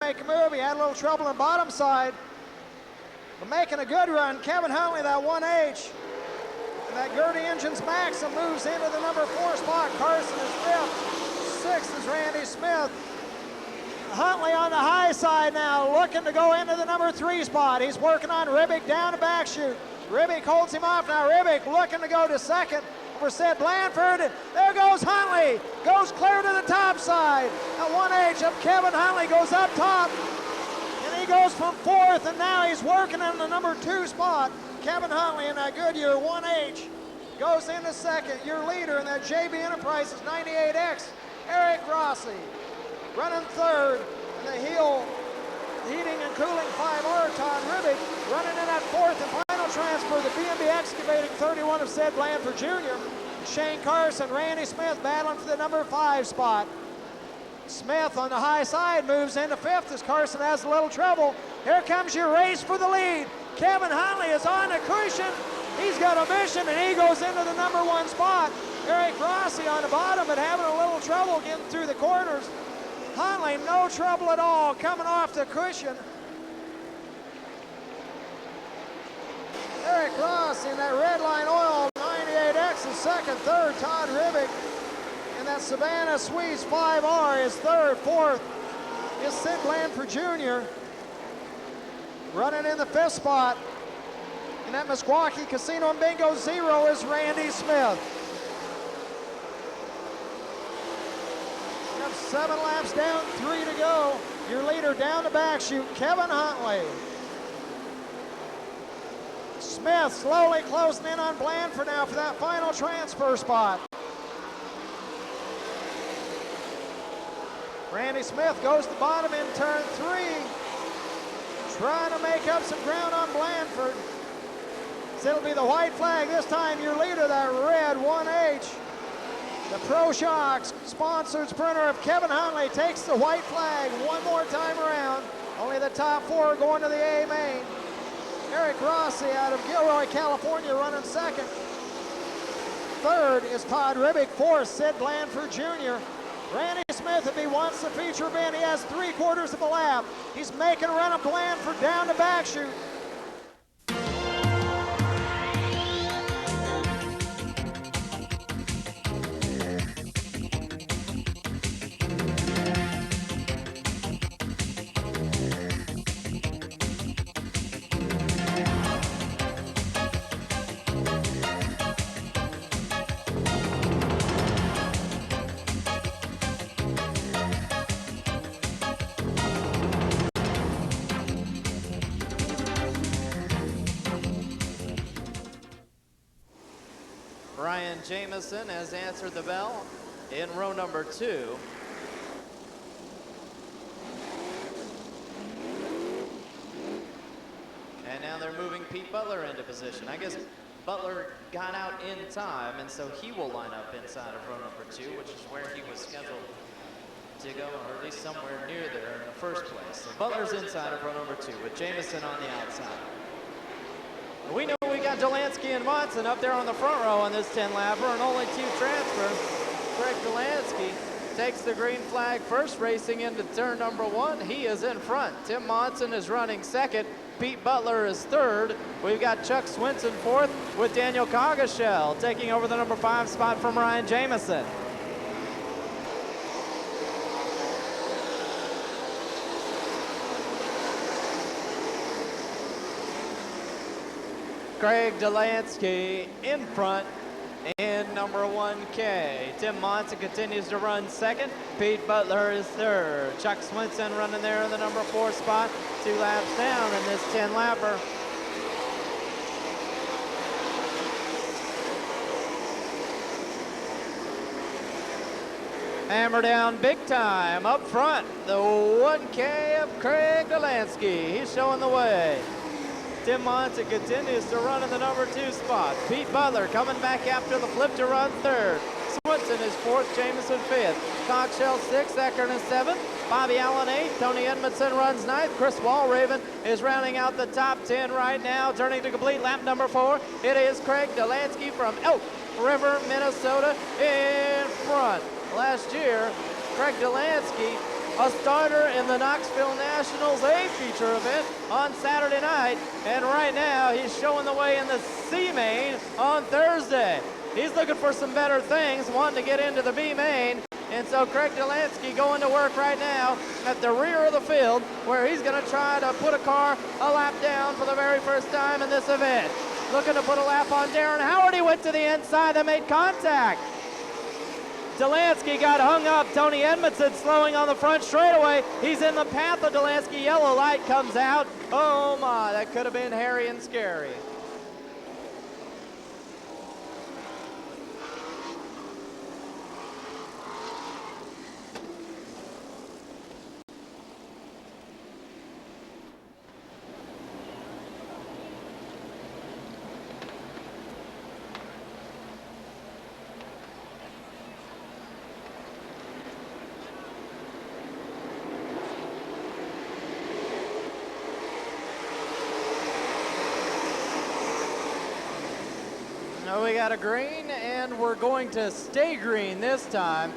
make a move. He had a little trouble on bottom side. But making a good run. Kevin Huntley, that 1H. And that Gertie Engines Maxim moves into the number 4 spot. Carson is 5th. 6th is Randy Smith. Huntley on the high side now, looking to go into the number 3 spot. He's working on Ribbick down to back chute. Ribbick holds him off now. Ribbick looking to go to 2nd for Sid Blanford. And there goes Huntley. Goes clear to the top side. At 1H of Kevin Huntley goes up top. And he goes from 4th, and now he's working on the number 2 spot. Kevin Huntley in that Goodyear 1H goes into 2nd. Your leader in that JB Enterprises 98X, Eric Rossi. Running 3rd in the heel heating and cooling 5R, Todd Ribbick. Running in at 4th and final transfer, the B&B Excavating 31 of Sid Blanford Jr. Shane Carson, Randy Smith battling for the number 5 spot. Smith on the high side moves into 5th as Carson has a little trouble. Here comes your race for the lead. Kevin Huntley is on the cushion. He's got a mission and he goes into the number 1 spot. Eric Rossi on the bottom but having a little trouble getting through the corners. Huntley, no trouble at all, coming off the cushion. Eric Ross in that Redline Oil 98X is 2nd, 3rd, Todd Ribbick. And that Savannah Sweets 5R is 3rd, 4th is Sid Blanford Jr. Running in the 5th spot. And that Meskwaki Casino and Bingo 0 is Randy Smith. 7 laps down, 3 to go. Your leader down the back chute, Kevin Huntley. Smith slowly closing in on Blanford now for that final transfer spot. Randy Smith goes to the bottom in turn 3. Trying to make up some ground on Blanford. So it'll be the white flag this time. Your leader, that red 1H. The Pro Shocks sponsored sprinter of Kevin Huntley takes the white flag one more time around. Only the top 4 going to the A main. Eric Rossi out of Gilroy, California running 2nd. 3rd is Todd Ribbick. 4th, Sid Blanford Jr. Randy Smith, if he wants the feature event, he has 3/4 of a lap. He's making a run of Blanford down the back chute. Ryan Jamison has answered the bell in row number 2. And now they're moving Pete Butler into position. I guess Butler got out in time, and so he will line up inside of row number 2, which is where he was scheduled to go, or at least somewhere near there in the first place. So Butler's inside of row number 2 with Jamison on the outside. We know we got Delansky and Monson up there on the front row on this 10-lapper, and only 2 transfers. Greg Delansky takes the green flag first, racing into turn number 1. He is in front. Tim Monson is running 2nd. Pete Butler is 3rd. We've got Chuck Swinson 4th with Daniel Coggeshell taking over the number 5 spot from Ryan Jamison. Craig Delansky in front in number 1K. Tim Monson continues to run 2nd. Pete Butler is 3rd. Chuck Swinson running there in the number 4 spot. 2 laps down in this 10-lapper. Hammer down big time up front. The 1K of Craig Delansky. He's showing the way. Tim Monson continues to run in the number 2 spot. Pete Butler coming back after the flip to run 3rd. Swinson is 4th, Jamison 5th. Coggeshell 6th, Eckert is 7th. Bobby Allen 8th, Tony Edmondson runs 9th. Chris Walraven is rounding out the top 10 right now. Turning to complete lap number 4. It is Craig Delansky from Elk River, Minnesota in front. Last year, Craig Delansky a starter in the Knoxville Nationals A feature event on Saturday night. And right now, he's showing the way in the C main on Thursday. He's looking for some better things, wanting to get into the B main. And so Craig Delansky going to work right now at the rear of the field, where he's going to try to put a car a lap down for the very first time in this event. Looking to put a lap on Darren Howard. He went to the inside and made contact. Delansky got hung up. Tony Edmondson slowing on the front straightaway. He's in the path of Delansky. Yellow light comes out. Oh my, that could have been hairy and scary. We got a green, and we're going to stay green this time.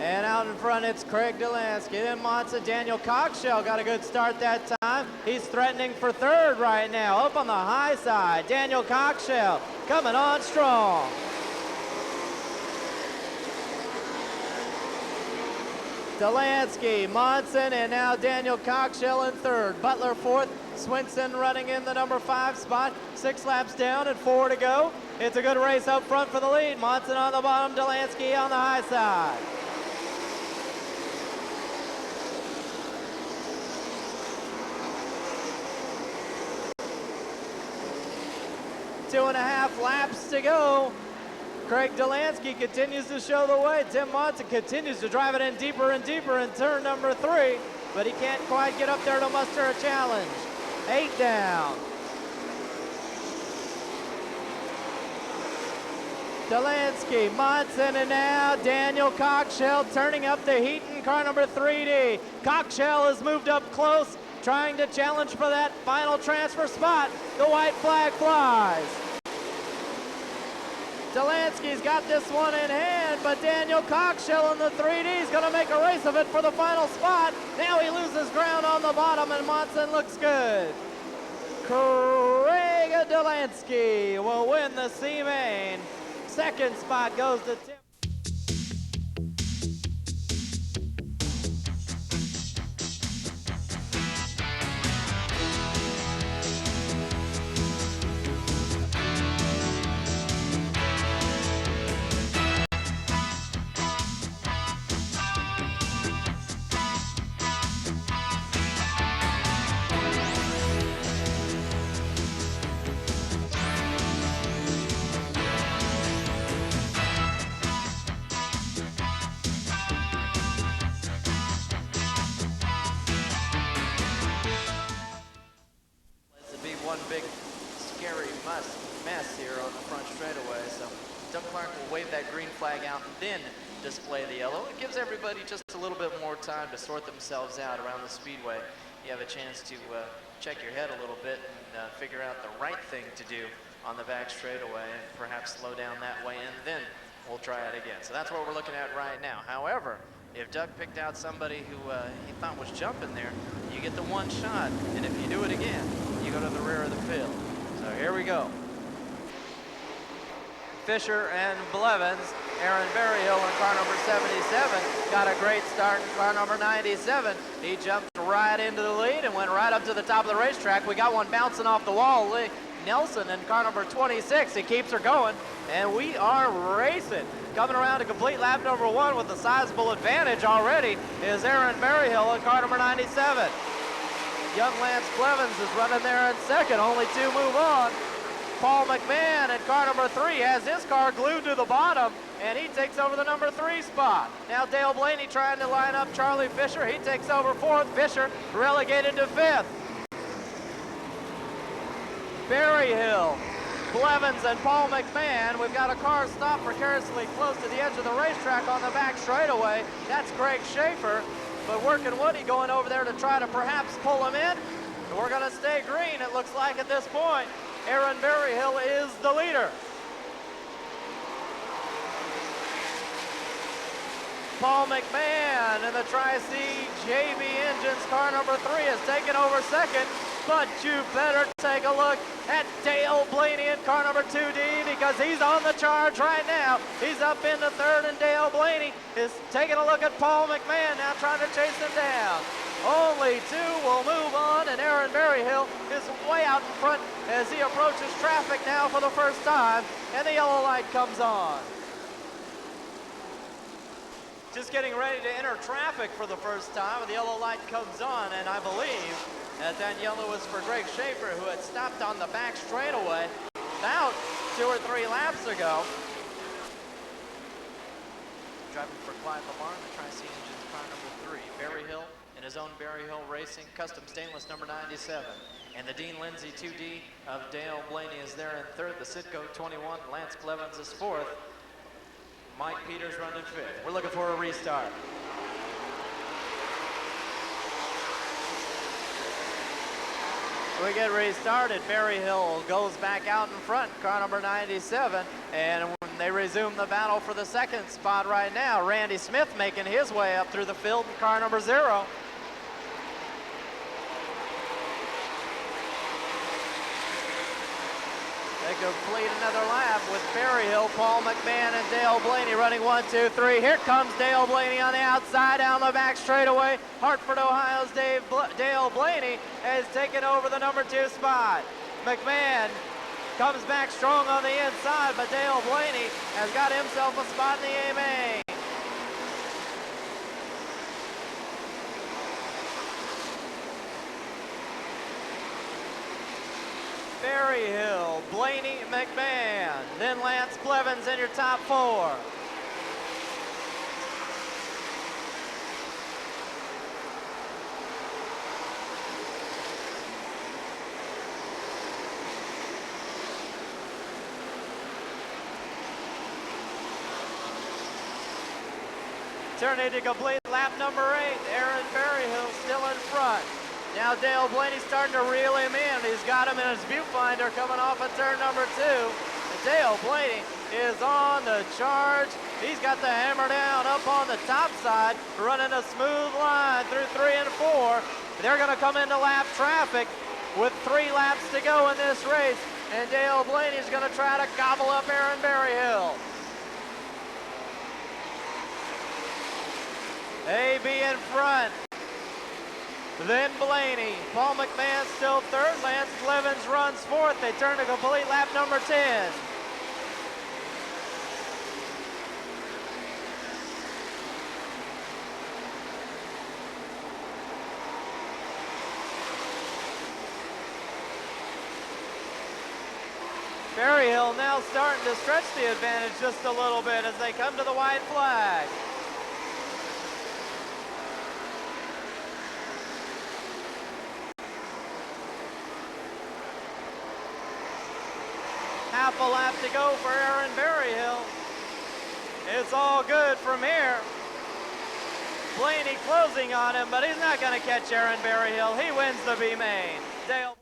And out in front, it's Craig Delansky. Then Monza, Daniel Cockshell got a good start that time. He's threatening for third right now, up on the high side. Daniel Cockshell coming on strong. Delansky, Monson, and now Daniel Cockshell in third. Butler fourth, Swinson running in the number 5 spot. 6 laps down and 4 to go. It's a good race up front for the lead. Monson on the bottom, Delansky on the high side. Two and a half laps to go. Craig Delansky continues to show the way. Tim Monson continues to drive it in deeper and deeper in turn number 3, but he can't quite get up there to muster a challenge. 8 down. Delansky, Monson, and now Daniel Cockshell turning up the heat in car number 3D. Cockshell has moved up close, trying to challenge for that final transfer spot. The white flag flies. Delansky's got this one in hand, but Daniel Cockshell in the 3D is going to make a race of it for the final spot. Now he loses ground on the bottom, and Monson looks good. Craig Delansky will win the C main. Second spot goes to Tim. Big scary mess here on the front straightaway. So Doug Clark will wave that green flag out and then display the yellow. It gives everybody just a little bit more time to sort themselves out around the speedway. You have a chance to check your head a little bit and figure out the right thing to do on the back straightaway and perhaps slow down that way, and then we'll try it again. So that's what we're looking at right now. However, if Doug picked out somebody who he thought was jumping there, you get the one shot, and if you do it again, you go to the rear of the field. So here we go. Fisher and Blevins. Aaron Berryhill in car number 77 got a great start in car number 97. He jumped right into the lead and went right up to the top of the racetrack. We got one bouncing off the wall. Lee Nelson in car number 26. He keeps her going, and we are racing. Coming around to complete lap number 1 with a sizable advantage already is Aaron Berryhill in car number 97. Young Lance Blevins is running there in second. Only 2 move on. Paul McMahon in car number 3 has his car glued to the bottom, and he takes over the number 3 spot. Now Dale Blaney trying to line up Charlie Fisher. He takes over 4th. Fisher relegated to 5th. Berryhill, Blevins, and Paul McMahon. We've got a car stopped precariously close to the edge of the racetrack on the back straightaway. That's Greg Schaefer, but Working Woody going over there to try to perhaps pull him in. And we're going to stay green, it looks like, at this point. Aaron Berryhill is the leader. Paul McMahon in the Tri-C JB Engines car number 3 has taken over second, but you better take a look at Dale Blaney in car number 2D because he's on the charge right now. He's up into third, and Dale Blaney is taking a look at Paul McMahon now, trying to chase him down. Only two will move on, and Aaron Berryhill is way out in front as he approaches traffic now for the first time, and the yellow light comes on. Just getting ready to enter traffic for the first time, and the yellow light comes on, and I believe that yellow was for Greg Schaefer, who had stopped on the back straightaway about 2 or 3 laps ago. Driving for Clyde Lamar in the Tri-C Engines car number 3. Berryhill in his own Berryhill Racing custom stainless number 97. And the Dean Lindsay 2D of Dale Blaney is there in third. The Citgo 21, Lance Blevins is fourth. Mike Peters running fifth. We're looking for a restart. We get restarted. Berryhill goes back out in front, car number 97, and when they resume the battle for the second spot right now, Randy Smith making his way up through the field in car number 0. They complete another lap with Berryhill, Paul McMahon, and Dale Blaney running 1, 2, 3. Here comes Dale Blaney on the outside, down the back straightaway. Hartford, Ohio's Dale Blaney has taken over the number 2 spot. McMahon comes back strong on the inside, but Dale Blaney has got himself a spot in the A-main. Berryhill, Blaney, McMahon, then Lance Blevins in your top 4. Turning to complete lap number 8, Aaron Berryhill still in front. Now Dale Blaney starting to reel him in. He's got him in his viewfinder coming off of turn number 2. And Dale Blaney is on the charge. He's got the hammer down up on the top side, running a smooth line through 3 and 4. They're going to come into lap traffic with 3 laps to go in this race. And Dale Blaney is going to try to gobble up Aaron Berryhill. AB in front. Then Blaney. Paul McMahon still third. Lance Blevins runs fourth. They turn to complete lap number 10. Berryhill now starting to stretch the advantage just a little bit as they come to the white flag. Half a lap to go for Aaron Berryhill. It's all good from here. Blaney closing on him, but he's not going to catch Aaron Berryhill. He wins the B-main. Dale.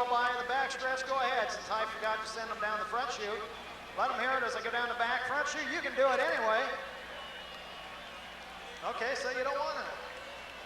go by the back stretch, go ahead. Since I forgot to send them down the front chute, let them hear it as I go down the back front chute. You can do it anyway. Okay, so you don't want to.